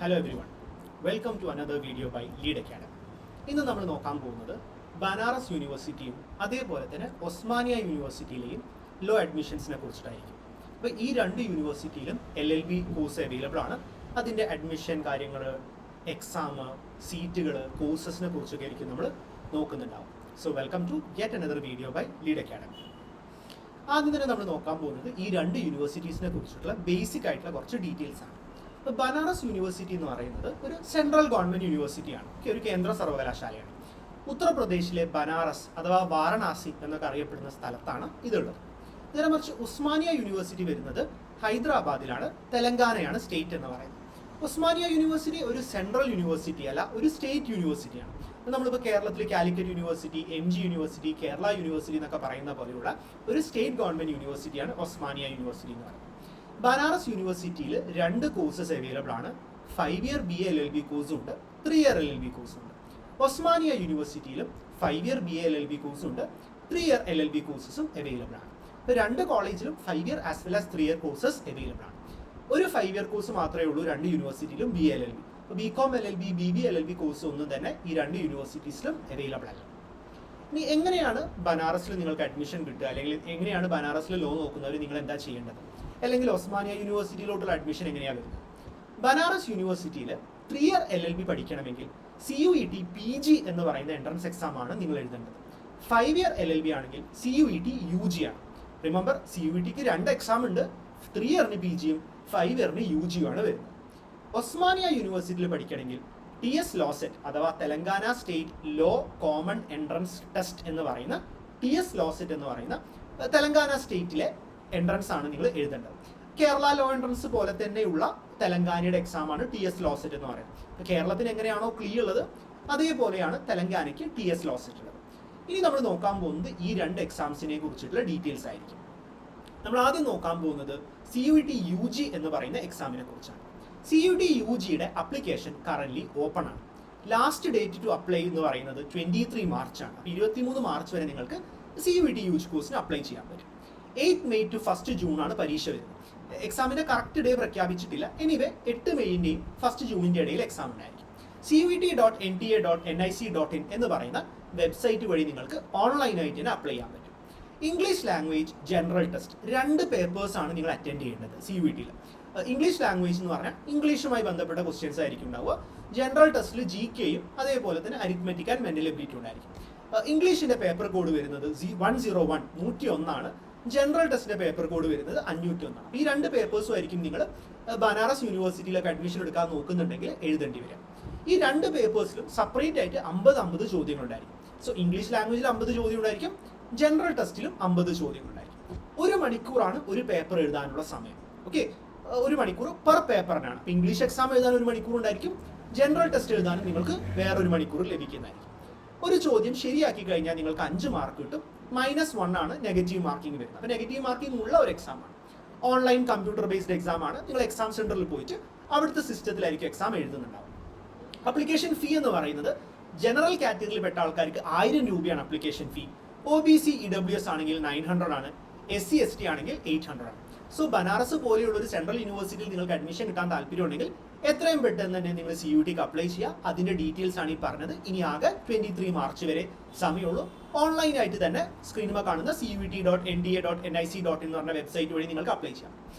Hello everyone, welcome to another video by lead academy. ഇന്ന് നമ്മൾ നോക്കാൻ പോകുന്നത് ബനാറസ് യൂണിവേഴ്സിറ്റിയും അതേപോലെ തന്നെ ഒസ്മാനിയ യൂണിവേഴ്സിറ്റിയിലെയും ലോ അഡ്മിഷൻസിനെ കുറിച്ചിട്ടായിരിക്കും. അപ്പോൾ ഈ രണ്ട് യൂണിവേഴ്സിറ്റിയിലും LLB കോഴ്സ് അവൈലബിൾ ആണ്. അതിൻ്റെ അഡ്മിഷൻ കാര്യങ്ങൾ, എക്സാം, സീറ്റുകൾ, കോഴ്സസിനെ കുറിച്ചൊക്കെ ആയിരിക്കും നമ്മൾ നോക്കുന്നുണ്ടാവും. So welcome to yet another video by lead academy. ആദ്യം തന്നെ നമ്മൾ നോക്കാൻ പോകുന്നത് ഈ രണ്ട് യൂണിവേഴ്സിറ്റീസിനെ കുറിച്ചിട്ടുള്ള ബേസിക് ആയിട്ടുള്ള കുറച്ച് ഡീറ്റെയിൽസ് ആണ്. ബനാറസ് യൂണിവേഴ്സിറ്റി എന്ന് പറയുന്നത് ഒരു സെൻട്രൽ ഗവൺമെന്റ് യൂണിവേഴ്സിറ്റിയാണ്, ഒരു കേന്ദ്ര സർവകലാശാലയാണ്. ഉത്തർപ്രദേശിലെ ബനാറസ് അഥവാ വാരണാസി എന്നൊക്കെ അറിയപ്പെടുന്ന സ്ഥലത്താണ് ഇതുള്ളത്. നേരെ മറിച്ച് ഉസ്മാനിയ യൂണിവേഴ്സിറ്റി വരുന്നത് ഹൈദരാബാദിലാണ്, തെലങ്കാനയാണ് സ്റ്റേറ്റ് എന്ന് പറയുന്നത്. ഉസ്മാനിയ യൂണിവേഴ്സിറ്റി ഒരു സെൻട്രൽ യൂണിവേഴ്സിറ്റി അല്ല, ഒരു സ്റ്റേറ്റ് യൂണിവേഴ്സിറ്റിയാണ്. നമ്മളിപ്പോൾ കേരളത്തിൽ Calicut university, MG university, Kerala university എന്നൊക്കെ പറയുന്ന പോലെയുള്ള ഒരു സ്റ്റേറ്റ് ഗവൺമെന്റ് യൂണിവേഴ്സിറ്റിയാണ് ഒസ്മാനിയ യൂണിവേഴ്സിറ്റി എന്ന് പറയുന്നത്. ബനാറസ് യൂണിവേഴ്സിറ്റിയിൽ രണ്ട് കോഴ്സസ് അവൈലബിൾ ആണ്. 5 ഇയർ BA LLB കോഴ്സും ഉണ്ട്, 3 ഇയർ LLB കോഴ്സും ഉണ്ട്. ഒസ്മാനിയ യൂണിവേഴ്സിറ്റിയിലും 5 ഇയർ BA LLB കോഴ്സും ഉണ്ട്, 3 ഇയർ LLB കോഴ്സസും അവൈലബിൾ ആണ്. ഇപ്പോൾ രണ്ട് കോളേജിലും 5 year as well as 3 year courses available ആണ്. ഒരു 5 ഇയർ കോഴ്സ് മാത്രമേ ഉള്ളൂ രണ്ട് യൂണിവേഴ്സിറ്റിയിലും BA LLB. ഇപ്പോൾ BCom LLB, BB LLB course ഒന്നും തന്നെ ഈ രണ്ട് യൂണിവേഴ്സിറ്റീസിലും അവൈലബിൾ അല്ല. ഇനി എങ്ങനെയാണ് ബനാറസിൽ നിങ്ങൾക്ക് അഡ്മിഷൻ കിട്ടുക, അല്ലെങ്കിൽ എങ്ങനെയാണ് ബനാറസിൽ ലോ നോക്കുന്നവർ നിങ്ങൾ എന്താ ചെയ്യേണ്ടത്, അല്ലെങ്കിൽ ഒസ്മാനിയ യൂണിവേഴ്സിറ്റിയിലോട്ടുള്ള അഡ്മിഷൻ എങ്ങനെയാണ് വരുന്നത്? ബനാറസ് യൂണിവേഴ്സിറ്റിയിൽ 3 ഇയർ LLB പഠിക്കണമെങ്കിൽ CUET PG എന്ന് പറയുന്ന എൻട്രൻസ് എക്സാം ആണ് നിങ്ങൾ എഴുതേണ്ടത്. 5 ഇയർ LLB ആണെങ്കിൽ CUET UG ആണ്. റിമെമ്പർ, CUETക്ക് രണ്ട് എക്സാം ഉണ്ട്, 3 ഇയറിന് PGയും 5 ഇയറിന് UGയും ആണ് വരുന്നത്. ഒസ്മാനിയ യൂണിവേഴ്സിറ്റിയിൽ പഠിക്കണമെങ്കിൽ TS ലോസെറ്റ് അഥവാ Telangana state law common entrance test എന്ന് പറയുന്ന TS ലോസെറ്റ് എന്ന് പറയുന്ന തെലങ്കാന സ്റ്റേറ്റിലെ എൻട്രൻസ് ആണ് നിങ്ങൾ എഴുതേണ്ടത്. കേരള ലോ എൻട്രൻസ് പോലെ തന്നെയുള്ള തെലങ്കാനയുടെ എക്സാം ആണ് TS ലോസെറ്റ് എന്ന് പറയുന്നത്. കേരളത്തിന് എങ്ങനെയാണോ ക്ലീ ഉള്ളത് അതേപോലെയാണ് തെലങ്കാനയ്ക്ക് TS ലോസെറ്റ് ഉള്ളത്. ഇനി നമ്മൾ നോക്കാൻ പോകുന്നത് ഈ രണ്ട് എക്സാംസിനെ കുറിച്ചിട്ടുള്ള ഡീറ്റെയിൽസ് ആയിരിക്കും. നമ്മൾ ആദ്യം നോക്കാൻ പോകുന്നത് CUET UG എന്ന് പറയുന്ന എക്സാമിനെ കുറിച്ചാണ്. CUET UGയുടെ അപ്ലിക്കേഷൻ കറന്റ് ഓപ്പൺ ആണ്. ലാസ്റ്റ് ഡേറ്റ് ടു അപ്ലൈ എന്ന് പറയുന്നത് 23 മാർച്ച് ആണ്. 23 മാർച്ച് വരെ നിങ്ങൾക്ക് CUET UG കോഴ്സിന് അപ്ലൈ ചെയ്യാൻ പറ്റും. 8 മെയ് ടു 1 ജൂൺ ആണ് പരീക്ഷ വരുന്നത്. എക്സാമിന്റെ കറക്റ്റ് ഡേ പ്രഖ്യാപിച്ചിട്ടില്ല. എനിവേ 8 മെയ്ന്റെയും 1 ജൂണിന്റെ ഇടയിൽ എക്സാം ഉണ്ടായിരിക്കും. CUET.nta.nic.in എന്ന് പറയുന്ന വെബ്സൈറ്റ് വഴി നിങ്ങൾക്ക് ഓൺലൈനായിട്ട് തന്നെ അപ്ലൈ ചെയ്യാൻ പറ്റും. ഇംഗ്ലീഷ് ലാംഗ്വേജ് ജനറൽ ടെസ്റ്റ് രണ്ട് പേപ്പേഴ്സ് ആണ് നിങ്ങൾ അറ്റൻഡ് ചെയ്യേണ്ടത് CUETയിൽ. ഇംഗ്ലീഷ് ലാംഗ്വേജ് എന്ന് പറഞ്ഞാൽ ഇംഗ്ലീഷുമായി ബന്ധപ്പെട്ട ക്വസ്റ്റ്യൻസ് ആയിരിക്കും ഉണ്ടാവുക. ജനറൽ ടെസ്റ്റിൽ GKയും അതേപോലെ തന്നെ അരിത്മെറ്റിക് ആൻഡ് മെന്റൽ എബിലിറ്റി ഉണ്ടായിരിക്കും. ഇംഗ്ലീഷിന്റെ പേപ്പർ കോഡ് വരുന്നത് 101 101 ആണ്. ജനറൽ ടെസ്റ്റിന്റെ പേപ്പർ കോഡ് വരുന്നത് 501 ആണ്. ഈ രണ്ട് പേപ്പേഴ്സും ആയിരിക്കും നിങ്ങൾ ബനാറസ് യൂണിവേഴ്സിറ്റിയിലൊക്കെ അഡ്മിഷൻ എടുക്കാൻ നോക്കുന്നുണ്ടെങ്കിൽ എഴുതേണ്ടി വരിക. ഈ രണ്ട് പേപ്പേഴ്സിലും സെപ്പറേറ്റ് ആയിട്ട് 50 ചോദ്യങ്ങൾ ഉണ്ടായിരിക്കും. സോ ഇംഗ്ലീഷ് ലാംഗ്വേജിൽ 50 ചോദ്യം ഉണ്ടായിരിക്കും, ജനറൽ ടെസ്റ്റിലും 50 ചോദ്യങ്ങൾ ഉണ്ടായിരിക്കും. 1 മണിക്കൂറാണ് ഒരു പേപ്പർ എഴുതാനുള്ള സമയം. ഓക്കെ, 1 മണിക്കൂർ പെർ പേപ്പറിനാണ്. ഇംഗ്ലീഷ് എക്സാം എഴുതാൻ 1 മണിക്കൂർ ഉണ്ടായിരിക്കും, ജനറൽ ടെസ്റ്റ് എഴുതാനും നിങ്ങൾക്ക് വേറൊരു മണിക്കൂർ ലഭിക്കുന്നതായിരിക്കും. ഒരു ചോദ്യം ശരിയാക്കി കഴിഞ്ഞാൽ നിങ്ങൾക്ക് 5 മാർക്ക് കിട്ടും. -1 ആണ് നെഗറ്റീവ് മാർക്കിംഗ് വരുന്നത്. അപ്പോൾ നെഗറ്റീവ് മാർക്കിംഗ് ഉള്ള ഒരു എക്സാം ആണ്. ഓൺലൈൻ കമ്പ്യൂട്ടർ ബേസ്ഡ് എക്സാം ആണ്. നിങ്ങൾ എക്സാം സെന്ററിൽ പോയിട്ട് അവിടുത്തെ സിസ്റ്റത്തിലായിരിക്കും എക്സാം എഴുതുന്നുണ്ടാവും. അപ്ലിക്കേഷൻ ഫീ എന്ന് പറയുന്നത് ജനറൽ കാറ്റഗറിയിൽ പെട്ട ആൾക്കാർക്ക് 1000 രൂപയാണ് അപ്ലിക്കേഷൻ ഫീ. OBC EWS ആണെങ്കിൽ 900 ആണ്, SC ST ആണെങ്കിൽ 800 ആണ്. സോ ബനാറസ് പോലെയുള്ള ഒരു സെൻട്രൽ യൂണിവേഴ്സിറ്റിയിൽ നിങ്ങൾക്ക് അഡ്മിഷൻ കിട്ടാൻ താല്പര്യമുണ്ടെങ്കിൽ എത്രയും പെട്ടെന്ന് തന്നെ നിങ്ങൾ CUETക്ക് അപ്ലൈ ചെയ്യുക. അതിന്റെ ഡീറ്റെയിൽസ് ആണ് ഈ പറഞ്ഞത്. ഇനി ആകെ 23 മാർച്ച് വരെ സമയമുള്ളൂ. ഓൺലൈനായിട്ട് തന്നെ സ്ക്രീനിൽ കാണുന്ന CUET.nta.nic.in എന്ന് പറഞ്ഞ വെബ്സൈറ്റ് വഴി നിങ്ങൾക്ക് അപ്ലൈ ചെയ്യാം.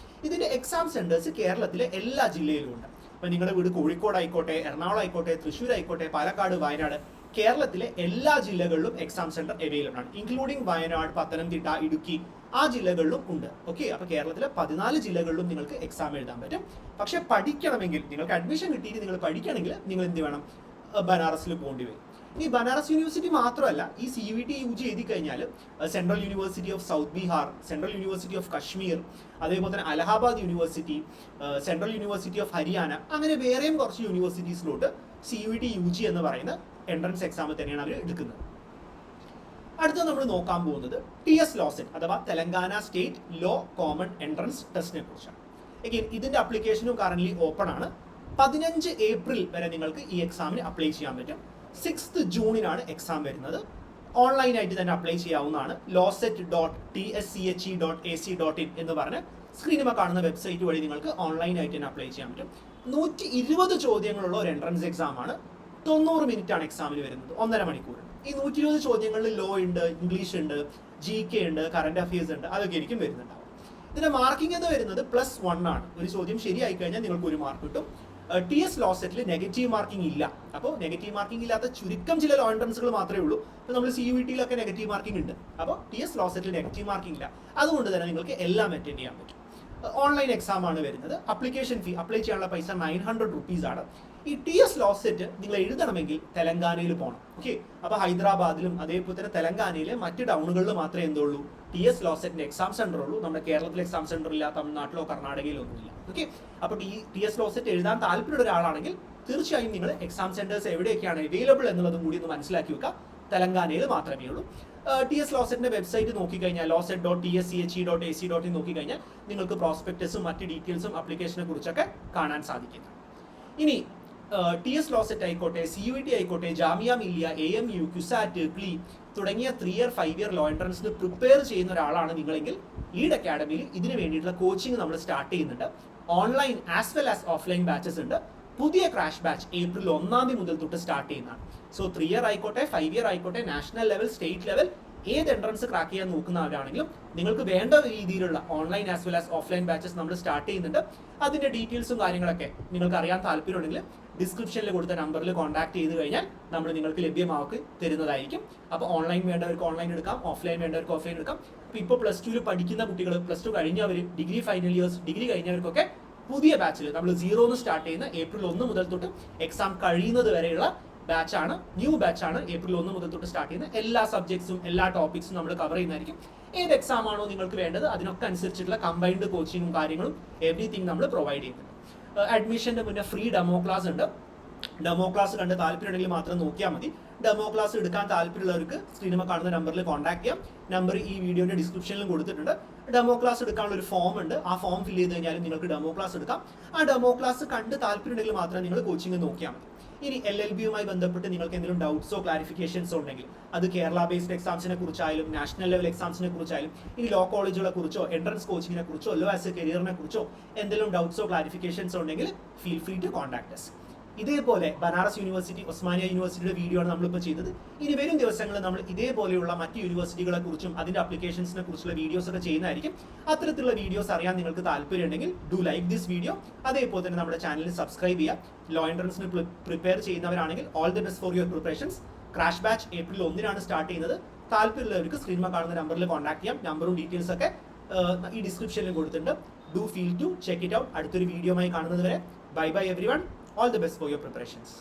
ഇതിന്റെ എക്സാം സെന്റേഴ്സ് കേരളത്തിലെ എല്ലാ ജില്ലയിലും ഉണ്ട്. അപ്പോൾ നിങ്ങളുടെ വീട് കോഴിക്കോട് ആയിക്കോട്ടെ, എറണാകുളം ആയിക്കോട്ടെ, തൃശ്ശൂർ ആയിക്കോട്ടെ, പാലക്കാട്, വയനാട്, കേരളത്തിലെ എല്ലാ ജില്ലകളിലും എക്സാം സെന്റർ അവൈലബിൾ ആണ്. ഇൻക്ലൂഡിംഗ് വയനാട്, പത്തനംതിട്ട, ഇടുക്കി ആ ജില്ലകളിലും ഉണ്ട്. ഓക്കെ, അപ്പോൾ കേരളത്തിലെ 14 ജില്ലകളിലും നിങ്ങൾക്ക് എക്സാം എഴുതാൻ പറ്റും. പക്ഷെ പഠിക്കണമെങ്കിൽ, നിങ്ങൾക്ക് അഡ്മിഷൻ കിട്ടിയിട്ട് നിങ്ങൾ പഠിക്കണമെങ്കിൽ നിങ്ങൾ എന്ത് വേണം? ബനാറസിൽ പോകേണ്ടി വരും. ഈ ബനാറസ് യൂണിവേഴ്സിറ്റി മാത്രമല്ല, ഈ CUET UG എഴുതി കഴിഞ്ഞാൽ central university of south Bihar, central university of Kashmir, അതേപോലെ തന്നെ Allahabad university, central university of Haryana, അങ്ങനെ വേറെയും കുറച്ച് യൂണിവേഴ്സിറ്റീസിലോട്ട് CUET UG എന്ന് പറയുന്ന എൻട്രൻസ് എക്സാം തന്നെയാണ് അവർ എടുക്കുന്നത്. അടുത്ത നമ്മൾ നോക്കാൻ പോകുന്നത് TS ലോസെറ്റ് അഥവാ Telangana state law common entrance ടെസ്റ്റിനെ കുറിച്ചാണ്. എഗെയിൻ ഇതിന്റെ അപ്ലിക്കേഷനും കറന്റ് ഓപ്പൺ ആണ്. 15 ഏപ്രിൽ വരെ നിങ്ങൾക്ക് ഈ എക്സാമിന് അപ്ലൈ ചെയ്യാൻ പറ്റും. 6th ജൂണിനാണ് എക്സാം വരുന്നത്. ഓൺലൈനായിട്ട് തന്നെ അപ്ലൈ ചെയ്യാവുന്നതാണ്. lawset.tsze.ac.in എന്ന് പറഞ്ഞ് സ്ക്രീനിൽ കാണുന്ന വെബ്സൈറ്റ് വഴി നിങ്ങൾക്ക് ഓൺലൈനായിട്ട് തന്നെ അപ്ലൈ ചെയ്യാൻ പറ്റും. 120 ചോദ്യങ്ങളുള്ള ഒരു എൻട്രൻസ് എക്സാം ആണ്. 90 മിനിറ്റ് ആണ് എക്സാമിന് വരുന്നത്, 1.5 മണിക്കൂർ. ഈ 120 ചോദ്യങ്ങളിൽ ലോ ഉണ്ട്, ഇംഗ്ലീഷ് ഉണ്ട്, GK ഉണ്ട്, കറന്റ് അഫയേഴ്സ് ഉണ്ട്, അതൊക്കെ ആയിരിക്കും വരുന്നുണ്ടാവും. ഇതിന്റെ മാർക്കിംഗ് എന്ന് വരുന്നത് +1 ആണ്. ഒരു ചോദ്യം ശരിയായി കഴിഞ്ഞാൽ നിങ്ങൾക്ക് 1 മാർക്ക് കിട്ടും. TS ലോ സെറ്റിൽ നെഗറ്റീവ് മാർക്കിംഗ് ഇല്ല. അപ്പോൾ നെഗറ്റീവ് മാർക്കിംഗ് ഇല്ലാത്ത ചുരുക്കം ചില ലോ എൻട്രൻസുകൾ മാത്രമേ ഉള്ളൂ. ഇപ്പോൾ നമ്മൾ CUET-യിലൊക്കെ നെഗറ്റീവ് മാർക്കിംഗ് ഉണ്ട്. അപ്പോൾ TS ലോ സെറ്റിൽ നെഗറ്റീവ് മാർക്കിംഗ് ഇല്ല. അതുകൊണ്ട് തന്നെ നിങ്ങൾക്ക് എല്ലാം അറ്റൻഡ് ചെയ്യാൻ പറ്റും. ഓൺലൈൻ എക്സാം ആണ് വരുന്നത്. അപ്ലിക്കേഷൻ ഫീ അപ്ലൈ ചെയ്യാനുള്ള പൈസ 900 rupees ആണ്. ഈ TS ലോ സെറ്റ് നിങ്ങൾ എഴുതണമെങ്കിൽ തെലങ്കാനയിൽ പോകണം. ഓക്കെ, അപ്പോൾ ഹൈദരാബാദിലും അതേപോലെ തന്നെ തെലങ്കാനയിലെ മറ്റ് ടൗണുകളിൽ മാത്രമേ എന്തുള്ളൂ TS ലോ സെറ്റിന്റെ എക്സാം സെന്റർ ഉള്ളൂ. നമ്മുടെ കേരളത്തിലെ എക്സാം സെന്റർ ഇല്ല, തമിഴ്നാട്ടിലോ കർണാടകയിലോ ഒന്നുമില്ല. ഓക്കെ, അപ്പോൾ TS ലോ സെറ്റ് എഴുതാൻ താല്പര്യമുള്ള ഒരാളാണെങ്കിൽ തീർച്ചയായും നിങ്ങൾ എക്സാം സെന്റേഴ്സ് എവിടെയൊക്കെയാണ് അവൈലബിൾ എന്നുള്ളതും കൂടി ഒന്ന് മനസ്സിലാക്കി വെക്കുക. തെലങ്കാനയിൽ മാത്രമേ ഉള്ളൂ. TS ലോ സെറ്റിന്റെ വെബ്സൈറ്റ് നോക്കിക്കഴിഞ്ഞാൽ lawset.tsze.ac.in നോക്കിക്കഴിഞ്ഞാൽ നിങ്ങൾക്ക് പ്രോസ്പെക്ടസും മറ്റ് ഡീറ്റെയിൽസും അപ്ലിക്കേഷനെ കുറിച്ചൊക്കെ കാണാൻ സാധിക്കും. ഇനി TS ലോ സെറ്റ് ആയിക്കോട്ടെ, CUET ആയിക്കോട്ടെ, ജാമിയ മില്ലിയ, AMU, ക്യുസാറ്റ്, ക്ലീ തുടങ്ങിയ 3 year 5 year ലോ എൻട്രൻസിന് പ്രിപ്പയർ ചെയ്യുന്ന ഒരാളാണ് നിങ്ങളെങ്കിൽ ലീഡ് അക്കാഡമിയിൽ ഇതിന് വേണ്ടിയിട്ടുള്ള കോച്ചിങ് നമ്മൾ സ്റ്റാർട്ട് ചെയ്യുന്നുണ്ട്. Online as well as offline batches ഉണ്ട്. പുതിയ ക്രാഷ് ബാച്ച് April 1 മുതൽ തൊട്ട് സ്റ്റാർട്ട് ചെയ്യുന്നതാണ്. സോ 3 year ആയിക്കോട്ടെ, 5 year ആയിക്കോട്ടെ, നാഷണൽ ലെവൽ, സ്റ്റേറ്റ് ലെവൽ ഏത് എൻട്രൻസ് ക്രാക്ക് ചെയ്യാൻ നോക്കുന്നവരാണെങ്കിലും നിങ്ങൾക്ക് വേണ്ട രീതിയിലുള്ള online as well as offline batches നമ്മൾ സ്റ്റാർട്ട് ചെയ്യുന്നുണ്ട്. അതിന്റെ ഡീറ്റെയിൽസും കാര്യങ്ങളൊക്കെ നിങ്ങൾക്ക് അറിയാൻ താല്പര്യമുണ്ടെങ്കിൽ ഡിസ്ക്രിപ്ഷനിൽ കൊടുത്ത നമ്പറിൽ കോൺടാക്ട് ചെയ്ത് കഴിഞ്ഞാൽ നമ്മൾ നിങ്ങൾക്ക് ലഭ്യമാക്കി തരുന്നതായിരിക്കും. അപ്പോൾ ഓൺലൈൻ വേണ്ടവർക്ക് ഓൺലൈൻ എടുക്കാം, ഓഫ്ലൈൻ വേണ്ടവർക്ക് ഓഫ്ലൈൻ എടുക്കാം. ഇപ്പോൾ +2 പഠിക്കുന്ന കുട്ടികൾ, +2 കഴിഞ്ഞവർ, ഡിഗ്രി ഫൈനൽ ഇയേഴ്സ്, ഡിഗ്രി കഴിഞ്ഞവർക്കൊക്കെ പുതിയ ബാച്ചിൽ നമ്മൾ 0 സ്റ്റാർട്ട് ചെയ്യുന്ന April 1 മുതൽ തൊട്ട് എക്സാം കഴിയുന്നത് വരെയുള്ള ബാച്ചാണ്, ന്യൂ ബാച്ചാണ്. April 1 മുതൽ തൊട്ട് സ്റ്റാർട്ട് ചെയ്യുന്ന എല്ലാ സബ്ജക്ട്സും എല്ലാ ടോപ്പിക്സും നമ്മൾ കവർ ചെയ്യുന്നതായിരിക്കും. ഏത് എക്സാം ആണോ നിങ്ങൾക്ക് വേണ്ടത് അതിനൊക്കെ അനുസരിച്ചിട്ടുള്ള കമ്പൈൻഡ് കോച്ചിങ്ങും കാര്യങ്ങളും എവറിത്തിങ് നമ്മൾ പ്രൊവൈഡ് ചെയ്യുന്നുണ്ട്. അഡ്മിഷന്റെ മുന്നേ ഫ്രീ ഡെമോ ക്ലാസ് ഉണ്ട്. ഡെമോ ക്ലാസ് കണ്ട് താല്പര്യമുണ്ടെങ്കിൽ മാത്രം നോക്കിയാൽ മതി. ഡെമോ ക്ലാസ് എടുക്കാൻ താല്പര്യമുള്ളവർക്ക് സ്ക്രീനിൽ കാണുന്ന നമ്പറിൽ കോൺടാക്ട് ചെയ്യാം. നമ്പർ ഈ വീഡിയോയുടെ ഡിസ്ക്രിപ്ഷനിലും കൊടുത്തിട്ടുണ്ട്. ഡെമോ ക്ലാസ് എടുക്കാനുള്ള ഒരു ഫോം ഉണ്ട്. ആ ഫോം ഫില്ല് ചെയ്ത് കഴിഞ്ഞാൽ നിങ്ങൾക്ക് ഡെമോ ക്ലാസ് എടുക്കാം. ആ ഡെമോ ക്ലാസ് കണ്ട് താല്പര്യമുണ്ടെങ്കിൽ മാത്രം നിങ്ങൾ കോച്ചിങ് നോക്കിയാൽ മതി. ഇനി LLB-യുമായി ബന്ധപ്പെട്ട് നിങ്ങൾക്ക് എന്തെങ്കിലും ഡൗട്ട്സോ ക്ലാരിഫിക്കേഷൻസോ ഉണ്ടെങ്കിൽ അത് കേരള ബേസ്ഡ് എക്സാംസിനെ കുറിച്ചായാലും നാഷണൽ ലെവൽ എക്സാംസിനെ കുറിച്ചായാലും ഇനി ലോ കോളേജുകളെ കുറിച്ചോ എൻട്രൻസ് കോച്ചിങ്ങിനെ കുറിച്ചോ ലോ ആസ് എ കരിയറിനെ കുറിച്ചോ എന്തെങ്കിലും ഡൗട്ട്സോ ക്ലാരിഫിക്കേഷൻസോ ഉണ്ടെങ്കിൽ feel free to contact us. ഇതേപോലെ ബനാറസ് യൂണിവേഴ്സിറ്റി, ഒസ്മാനിയ യൂണിവേഴ്സിറ്റിയുടെ വീഡിയോ ആണ് നമ്മളിപ്പോൾ ചെയ്തത്. ഇനി വരും ദിവസങ്ങളിൽ നമ്മൾ ഇതേപോലെയുള്ള മറ്റ് യൂണിവേഴ്സിറ്റികളെ കുറിച്ചും അതിന്റെ അപ്ലിക്കേഷൻസിനെ കുറിച്ചുള്ള വീഡിയോസ് ഒക്കെ ചെയ്യുന്നതായിരിക്കും. അത്തരത്തിലുള്ള വീഡിയോസ് അറിയാൻ നിങ്ങൾക്ക് താല്പര്യം ഉണ്ടെങ്കിൽ ഡു ലൈക്ക് ദിസ് വീഡിയോ. അതേപോലെ തന്നെ നമ്മുടെ ചാനൽ സബ്സ്ക്രൈബ് ചെയ്യുക. ലോ എൻട്രൻസിന് പ്രിപ്പയർ ചെയ്യുന്നവരാണെങ്കിൽ all the best for your preparations. Crash batch April 1 start ചെയ്യുന്നത്. താല്പര്യമുള്ളവർക്ക് സ്ക്രീനിൽ കാണുന്ന നമ്പറിൽ കോൺടാക്ട് ചെയ്യാം. നമ്പറും ഡീറ്റെയിൽസ് ഒക്കെ ഈ ഡിസ്ക്രിപ്ഷനിൽ കൊടുത്തിട്ടുണ്ട്. Do feel to check it out. അടുത്തൊരു വീഡിയോയുമായി കാണുന്നത് വരെ bye bye everyone. All the best for your preparations.